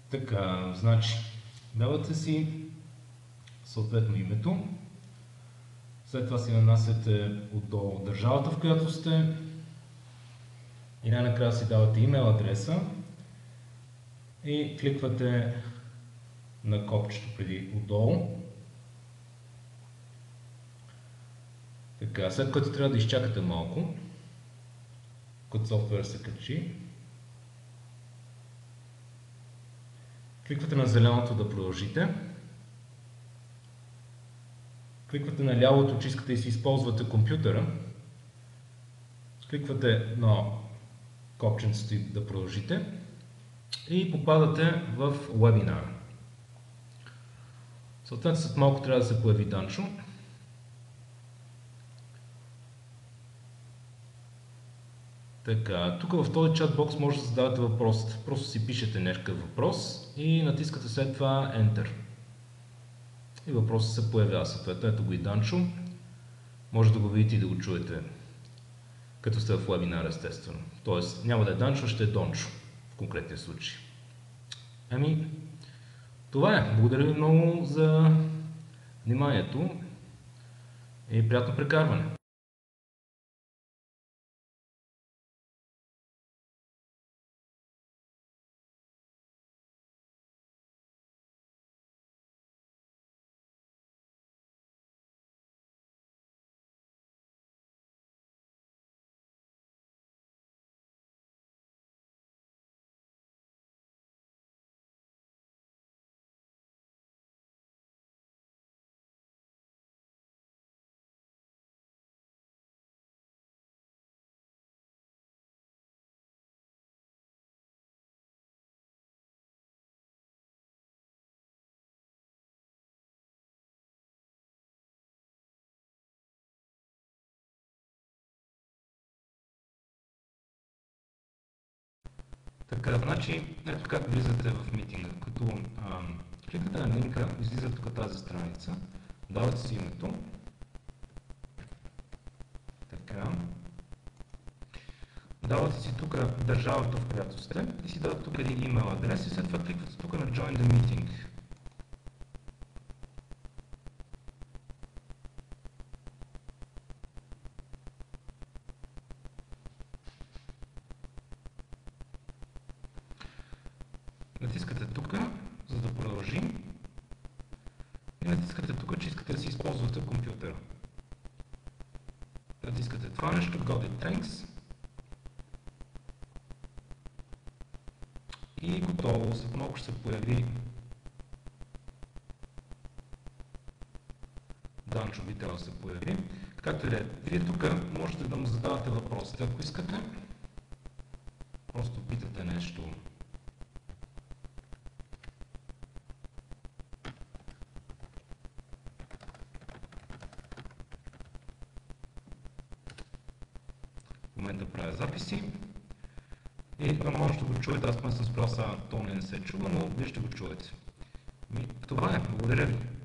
Така, значи, давате си съответно името, след това си нанасяте отдолу държавата, в която сте и най-накрая си давате имейл адреса и кликвате на копчето преди отдолу. Така, след което трябва да изчакате малко, като софтуер се качи. Кликвате на зеленото да продължите. Кликвате на лявото, че искате да си използвате компютъра. Кликвате на копченцето и да продължите. И попадате в вебинар. Съответно след малко трябва да се появи Данчо. Така, тук в този чатбокс може да задавате въпросите. Просто си пишете някакъв въпрос и натискате след това Enter. И въпросът се появява съответно. Ето го и Данчо. Може да го видите и да го чуете, като сте в вебинар, естествено. Тоест няма да е Данчо, ще е Дончо в конкретния случай. Ами, това е. Благодаря ви много за вниманието и приятно прекарване. Така, значи, ето как влизате в митинга. Като кликате на линка, излиза тук тази страница, давате си името. Така. Давате си тук държавата, в която сте, и си давате тук един имейл адрес и след това кликвате тук на Join the Meeting. Натискате тук, за да продължи, и натискате тук, че искате да си използвате компютъра. Натискате това нещо, Got it, thanks. И готово, след малко ще се появи Данчо, би трябва да се появи. Както и да е, вие тук можете да му задавате въпросите, ако искате. Просто питате нещо. В момента правя записи. И може да го чуете, аз съм спрял сега, то не се чува, но вие ще го чуете. Това е, благодаря ви.